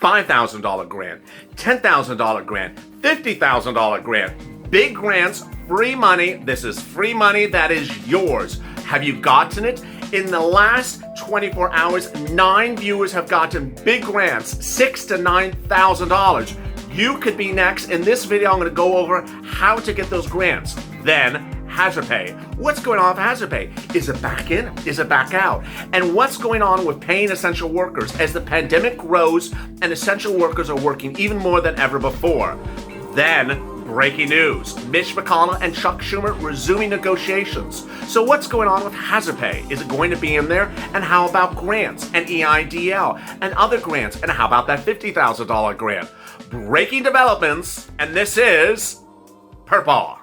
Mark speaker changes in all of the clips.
Speaker 1: $5,000 grant, $10,000 grant, $50,000 grant. Big grants, free money. This is free money that is yours. Have you gotten it? In the last 24 hours, 9 viewers have gotten big grants, $6,000 to $9,000. You could be next. In this video, I'm going to go over how to get those grants. Then, hazard pay. What's going on with hazard pay? Is it back in? Is it back out? And what's going on with paying essential workers as the pandemic grows and essential workers are working even more than ever before? Then, breaking news. Mitch McConnell and Chuck Schumer resuming negotiations. So what's going on with hazard pay? Is it going to be in there? And how about grants and EIDL and other grants? And how about that $50,000 grant? Breaking developments, and this is Purple.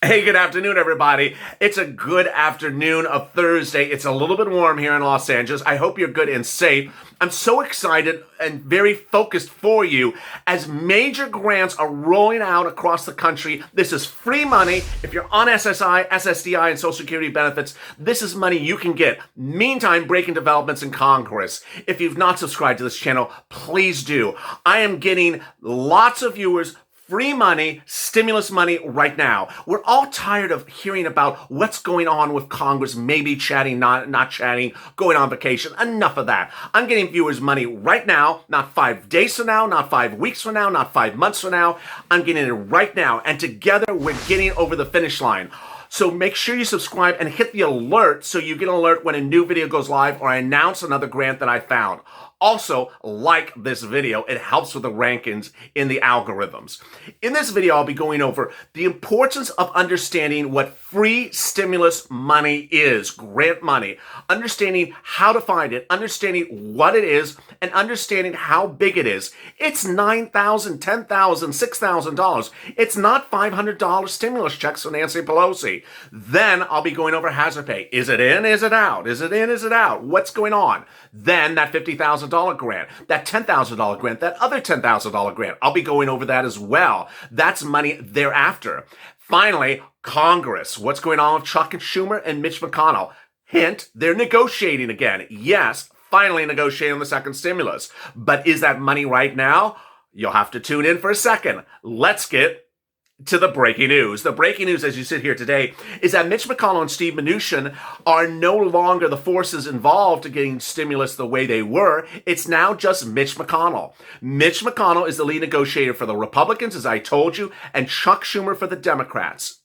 Speaker 1: Hey, good afternoon, everybody. It's a good afternoon of Thursday. It's a little bit warm here in Los Angeles. I hope you're good and safe. I'm so excited and very focused for you as major grants are rolling out across the country. This is free money. If you're on SSI, SSDI, and Social Security benefits, this is money you can get. Meantime, breaking developments in Congress. If you've not subscribed to this channel, please do. I am getting lots of viewers, free money, stimulus money right now. We're all tired of hearing about what's going on with Congress, maybe chatting, not chatting, going on vacation. Enough of that. I'm getting viewers money right now, not 5 days from now, not 5 weeks from now, not 5 months from now. I'm getting it right now. And together we're getting over the finish line. So make sure you subscribe and hit the alert so you get an alert when a new video goes live or I announce another grant that I found. Also, like this video. It helps with the rankings in the algorithms. In this video, I'll be going over the importance of understanding what free stimulus money is, grant money, understanding how to find it, understanding what it is, and understanding how big it is. It's $9,000, $10,000, $6,000. It's not $500 stimulus checks from Nancy Pelosi. Then I'll be going over hazard pay. Is it in? Is it out? Is it in? Is it out? What's going on? Then that $50,000 grant, that $10,000 grant, that other $10,000 grant. I'll be going over that as well. That's money thereafter. Finally, Congress. What's going on with Chuck and Schumer and Mitch McConnell? Hint, they're negotiating again. Yes, finally negotiating on the second stimulus. But is that money right now? You'll have to tune in for a second. Let's get to the breaking news. The breaking news as you sit here today is that Mitch McConnell and Steve Mnuchin are no longer the forces involved to getting stimulus the way they were. It's now just Mitch McConnell. Mitch McConnell is the lead negotiator for the Republicans, as I told you, and Chuck Schumer for the Democrats.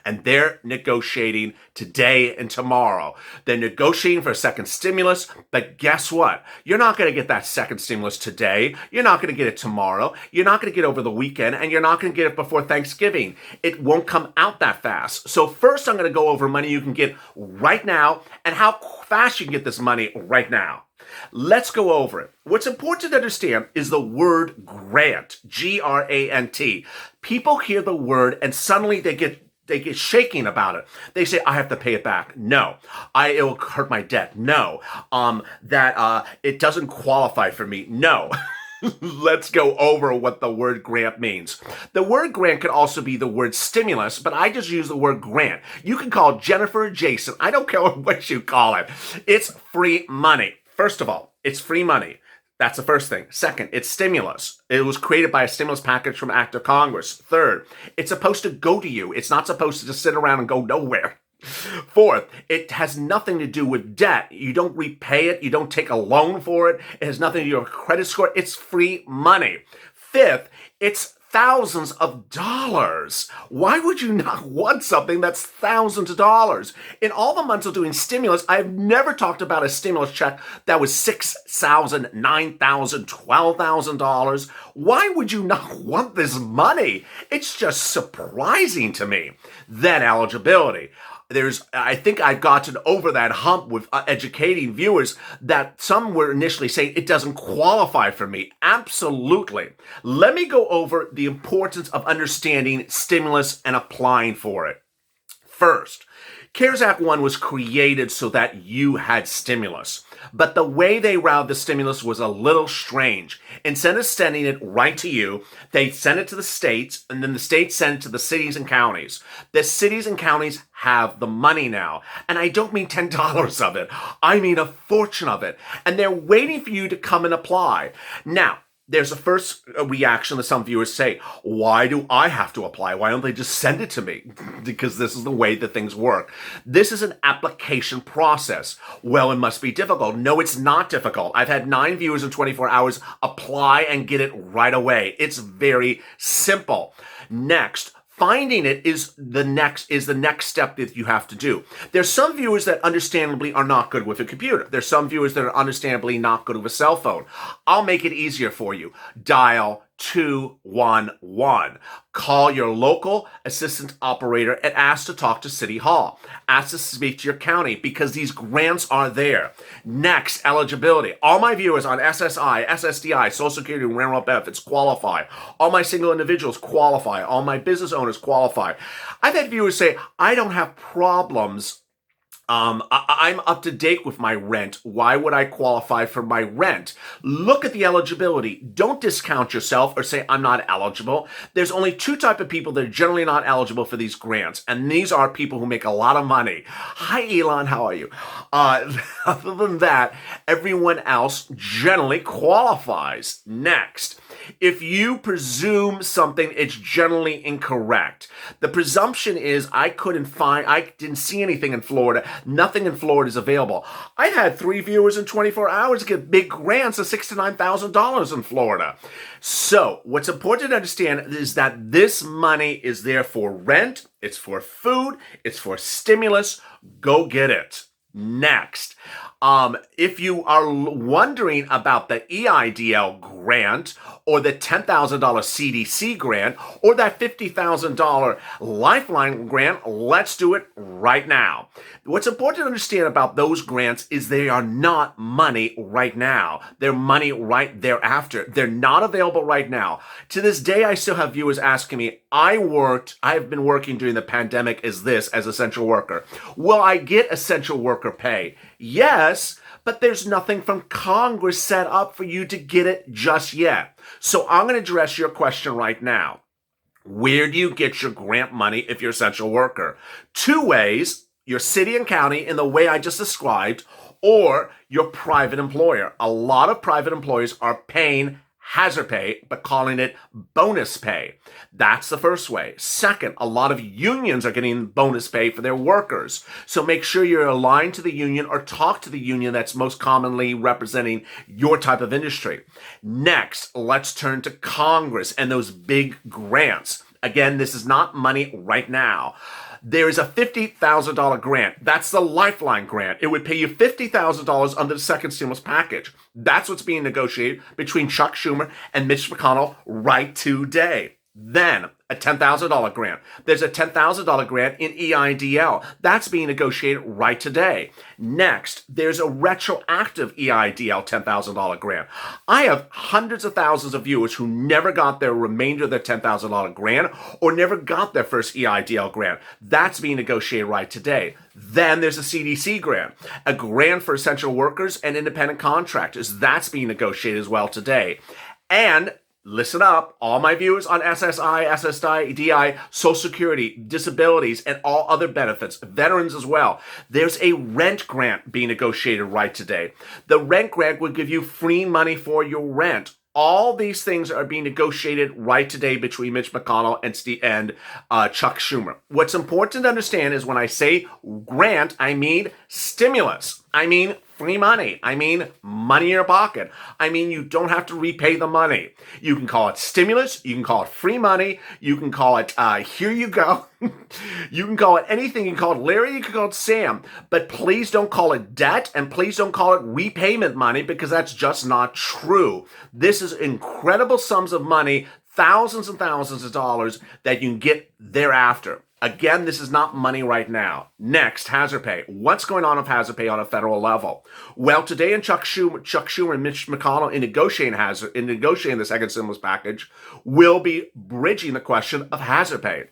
Speaker 1: And they're negotiating today and tomorrow. They're negotiating for a second stimulus, but guess what? You're not going to get that second stimulus today. You're not going to get it tomorrow. You're not going to get it over the weekend, and you're not going to get it before Thanksgiving. It won't come out that fast. So first, I'm going to go over money you can get right now and how fast you can get this money right now. Let's go over it. What's important to understand is the word grant, G-R-A-N-T. People hear the word and suddenly they get shaking about it. They say, I have to pay it back. No. It'll hurt my debt. No. It doesn't qualify for me. No. Let's go over what the word grant means. The word grant could also be the word stimulus, but I just use the word grant. You can call Jennifer or Jason. I don't care what you call it. It's free money. First of all, it's free money. That's the first thing. Second, it's stimulus. It was created by a stimulus package from Act of Congress. Third, it's supposed to go to you. It's not supposed to just sit around and go nowhere. Fourth, it has nothing to do with debt. You don't repay it. You don't take a loan for it. It has nothing to do with your credit score. It's free money. Fifth, it's thousands of dollars. Why would you not want something that's thousands of dollars? In all the months of doing stimulus, I've never talked about a stimulus check that was $6,000, $9,000, $12,000. Why would you not want this money? It's just surprising to me. Then eligibility. I think I've gotten over that hump with educating viewers that some were initially saying it doesn't qualify for me. Absolutely. Let me go over the importance of understanding stimulus and applying for it. First, CARES Act 1 was created so that you had stimulus. But the way they routed the stimulus was a little strange. Instead of sending it right to you, they sent it to the states, and then the states sent it to the cities and counties. The cities and counties have the money now. And I don't mean $10 of it. I mean a fortune of it. And they're waiting for you to come and apply. Now, there's a first reaction that some viewers say, why do I have to apply? Why don't they just send it to me? Because this is the way that things work. This is an application process. Well, it must be difficult. No, it's not difficult. I've had 9 viewers in 24 hours apply and get it right away. It's very simple. Next, finding it is the next step that you have to do. There's some viewers that understandably are not good with a computer. There's some viewers that are understandably not good with a cell phone. I'll make it easier for you. Dial 211. Call your local assistant operator and ask to talk to City Hall. Ask to speak to your county because these grants are there. Next, eligibility. All my viewers on SSI, SSDI, Social Security, and Railroad benefits qualify. All my single individuals qualify. All my business owners qualify. I've had viewers say, I don't have problems. I'm up to date with my rent. Why would I qualify for my rent? Look at the eligibility. Don't discount yourself or say I'm not eligible. There's only 2 types of people that are generally not eligible for these grants, and these are people who make a lot of money. Hi, Elon. How are you? Other than that, everyone else generally qualifies. Next, if you presume something, it's generally incorrect. The presumption is I didn't see anything in Florida. Nothing in Florida is available. I've had 3 viewers in 24 hours get big grants of $6,000 to $9,000 in Florida. So what's important to understand is that this money is there for rent, it's for food, it's for stimulus. Go get it. Next, if you are wondering about the EIDL grant or the $10,000 CDC grant or that $50,000 Lifeline grant, let's do it right now. What's important to understand about those grants is they are not money right now. They're money right thereafter. They're not available right now. To this day, I still have viewers asking me, I've been working during the pandemic as essential worker. Will I get essential worker pay? Yes, but there's nothing from Congress set up for you to get it just yet. So I'm going to address your question right now. Where do you get your grant money if you're an essential worker? 2 ways, your city and county in the way I just described, or your private employer. A lot of private employers are paying hazard pay, but calling it bonus pay. That's the first way. Second, a lot of unions are getting bonus pay for their workers. So make sure you're aligned to the union or talk to the union that's most commonly representing your type of industry. Next, let's turn to Congress and those big grants. Again, this is not money right now. There is a $50,000 grant. That's the Lifeline grant. It would pay you $50,000 under the second stimulus package. That's what's being negotiated between Chuck Schumer and Mitch McConnell right today. Then, a $10,000 grant. There's a $10,000 grant in EIDL. That's being negotiated right today. Next, there's a retroactive EIDL $10,000 grant. I have hundreds of thousands of viewers who never got their remainder of their $10,000 grant or never got their first EIDL grant. That's being negotiated right today. Then there's a CDC grant, a grant for essential workers and independent contractors. That's being negotiated as well today. And listen up, all my viewers on SSI, SSDI, Social Security, disabilities, and all other benefits, veterans as well. There's a rent grant being negotiated right today. The rent grant would give you free money for your rent. All these things are being negotiated right today between Mitch McConnell and Chuck Schumer. What's important to understand is when I say grant, I mean stimulus. I mean free money. I mean money in your pocket. I mean you don't have to repay the money. You can call it stimulus. You can call it free money. You can call it here you go. You can call it anything. You can call it Larry. You can call it Sam. But please don't call it debt and please don't call it repayment money because that's just not true. This is incredible sums of money, thousands and thousands of dollars that you can get thereafter. Again, this is not money right now. Next, hazard pay. What's going on with hazard pay on a federal level? Well, today in Chuck Schumer and Mitch McConnell in negotiating the second stimulus package will be bridging the question of hazard pay.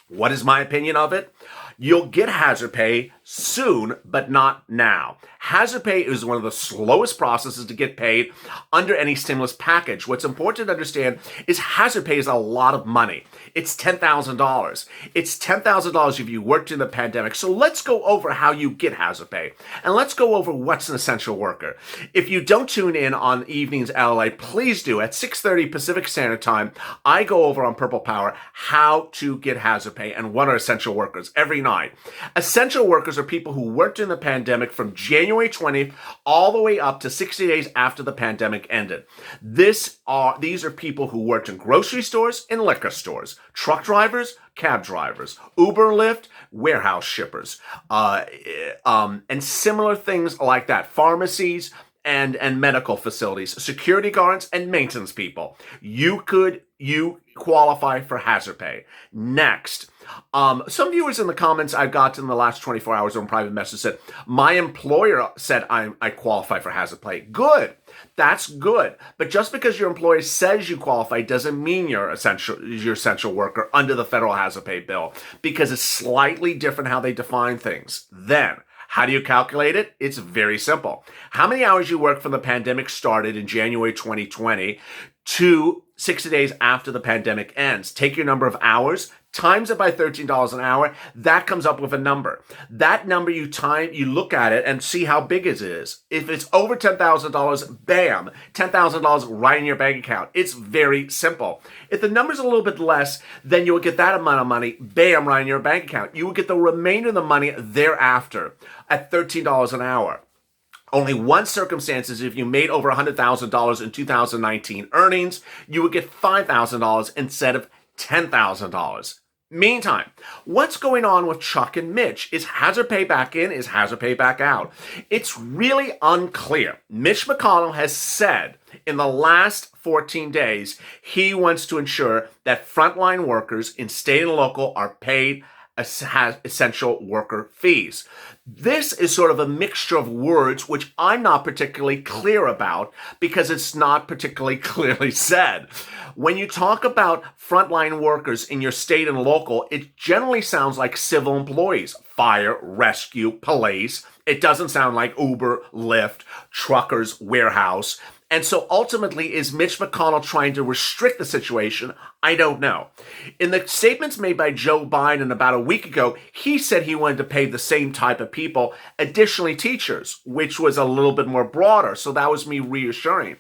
Speaker 1: What is my opinion of it? You'll get hazard pay soon, but not now. Hazard pay is one of the slowest processes to get paid under any stimulus package. What's important to understand is hazard pay is a lot of money. It's $10,000. It's $10,000 if you worked in the pandemic. So let's go over how you get hazard pay. And let's go over what's an essential worker. If you don't tune in on evenings LA, please do. At 6:30 Pacific Standard Time, I go over on Purple Power how to get hazard pay and what are essential workers every night. Essential workers are people who worked in the pandemic from January 20th all the way up to 60 days after the pandemic ended. These are people who worked in grocery stores and liquor stores, truck drivers, cab drivers, Uber, Lyft, warehouse shippers, and similar things like that, pharmacies and medical facilities, security guards, and maintenance people. You qualify for hazard pay. Next, some viewers in the comments I got in the last 24 hours on private message said, my employer said I qualify for hazard pay. Good. That's good. But just because your employer says you qualify doesn't mean you're essential worker under the federal hazard pay bill, because it's slightly different how they define things. Then, how do you calculate it? It's very simple. How many hours you work from the pandemic started in January 2020 to 60 days after the pandemic ends. Take your number of hours, times it by $13 an hour. That comes up with a number. That number you look at it and see how big it is. If it's over $10,000, bam, $10,000 right in your bank account. It's very simple. If the number's a little bit less, then you will get that amount of money, bam, right in your bank account. You will get the remainder of the money thereafter at $13 an hour. Only one circumstance is if you made over $100,000 in 2019 earnings, you would get $5,000 instead of $10,000. Meantime, what's going on with Chuck and Mitch? Is hazard pay back in? Is hazard pay back out? It's really unclear. Mitch McConnell has said in the last 14 days, he wants to ensure that frontline workers in state and local are paid essential worker fees. This is sort of a mixture of words which I'm not particularly clear about because it's not particularly clearly said. When you talk about frontline workers in your state and local, it generally sounds like civil employees, fire, rescue, police. It doesn't sound like Uber, Lyft, truckers, warehouse. And so ultimately, is Mitch McConnell trying to restrict the situation? I don't know. In the statements made by Joe Biden about a week ago, he said he wanted to pay the same type of people, additionally teachers, which was a little bit more broader. So that was me reassuring.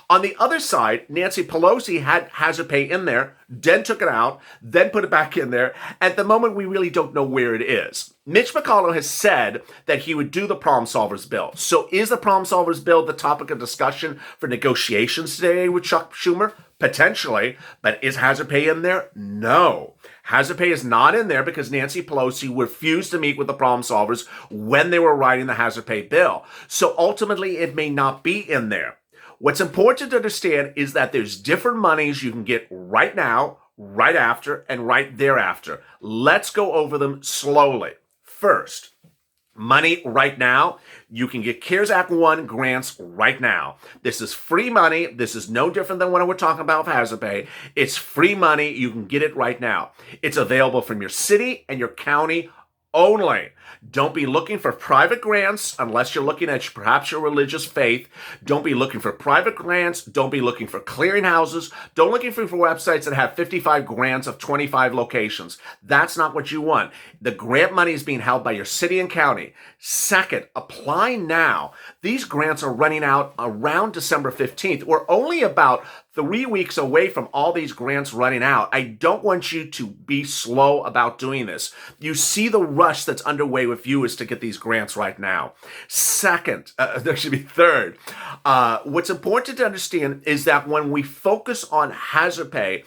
Speaker 1: On the other side, Nancy Pelosi had hazard pay in there, then took it out, then put it back in there. At the moment, we really don't know where it is. Mitch McConnell has said that he would do the Problem Solvers bill. So is the Problem Solvers bill the topic of discussion for negotiations today with Chuck Schumer? Potentially, but is hazard pay in there? No. Hazard pay is not in there because Nancy Pelosi refused to meet with the problem solvers when they were writing the hazard pay bill. So ultimately, it may not be in there. What's important to understand is that there's different monies you can get right now, right after, and right thereafter. Let's go over them slowly. First, money right now. You can get CARES Act 1 grants right now. This is free money. This is no different than what we're talking about with hazard pay. It's free money. You can get it right now. It's available from your city and your county only. Don't be looking for private grants unless you're looking at perhaps your religious faith. Don't be looking for private grants. Don't be looking for clearinghouses. Don't looking for websites that have 55 grants of 25 locations. That's not what you want. The grant money is being held by your city and county. Second, apply now. These grants are running out around December 15th. We're only about 3 weeks away from all these grants running out. I don't want you to be slow about doing this. You see the rush that's underway with viewers to get these grants right now. Second, third, what's important to understand is that when we focus on hazard pay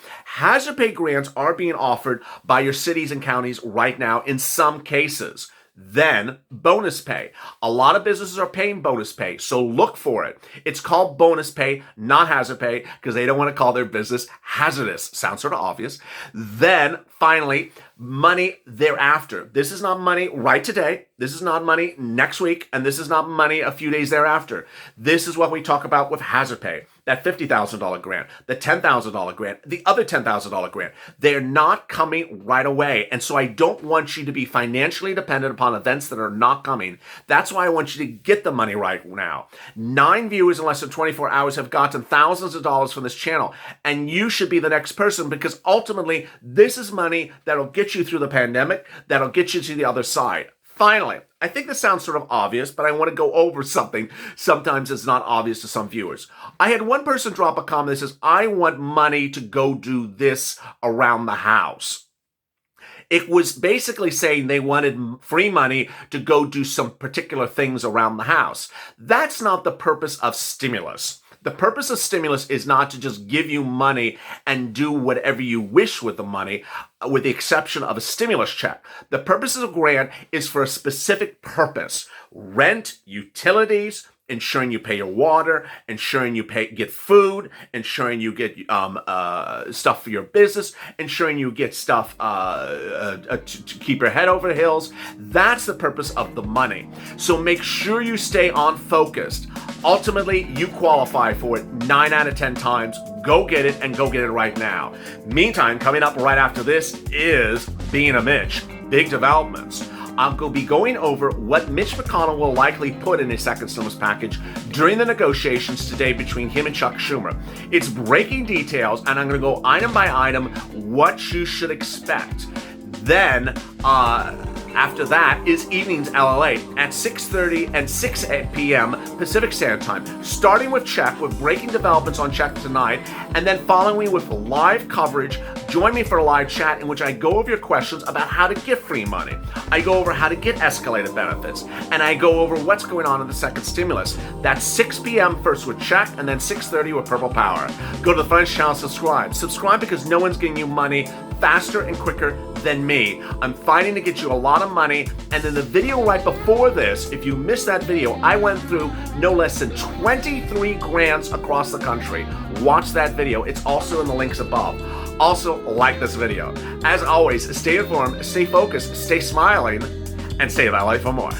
Speaker 1: grants are being offered by your cities and counties right now in some cases. Then bonus pay. A lot of businesses are paying bonus pay, so look for it. It's called bonus pay, not hazard pay, because they don't want to call their business hazardous. Sounds sort of obvious. Then finally, money thereafter. This is not money right today. This is not money next week, and this is not money a few days thereafter. This is what we talk about with hazard pay. That $50,000 grant, the $10,000 grant, the other $10,000 grant. They're not coming right away. And so I don't want you to be financially dependent upon events that are not coming. That's why I want you to get the money right now. 9 viewers in less than 24 hours have gotten thousands of dollars from this channel. And you should be the next person, because ultimately this is money that'll get you through the pandemic, that'll get you to the other side. Finally, I think this sounds sort of obvious, but I want to go over something. Sometimes it's not obvious to some viewers. I had one person drop a comment that says, I want money to go do this around the house. It was basically saying they wanted free money to go do some particular things around the house. That's not the purpose of stimulus. The purpose of stimulus is not to just give you money and do whatever you wish with the money, with the exception of a stimulus check. The purpose of a grant is for a specific purpose: rent, utilities, ensuring you pay your water, ensuring you get food, ensuring you get stuff for your business, ensuring you get stuff to keep your head over the hills. That's the purpose of the money. So make sure you stay on focused. Ultimately, you qualify for it 9 out of 10 times. Go get it, and go get it right now. Meantime, coming up right after this is Being a Mitch. Big developments. I'll be going over what Mitch McConnell will likely put in his second stimulus package during the negotiations today between him and Chuck Schumer. It's breaking details, and I'm going to go item by item what you should expect. Then, after that is evenings LALATE at 6:30 and 6 p.m. Pacific Standard Time. Starting with Check, with breaking developments on Check tonight, and then following with live coverage. Join me for a live chat in which I go over your questions about how to get free money. I go over how to get escalated benefits, and I go over what's going on in the second stimulus. That's 6 p.m. first with Check, and then 6:30 with Purple Power. Go to the French channel, subscribe. Subscribe because no one's getting you money faster and quicker than me. I'm fighting to get you a lot of money. And then the video right before this, if you missed that video, I went through no less than 23 grants across the country. Watch that video. It's also in the links above. Also, like this video. As always, stay informed, stay focused, stay smiling, and stay that life for more.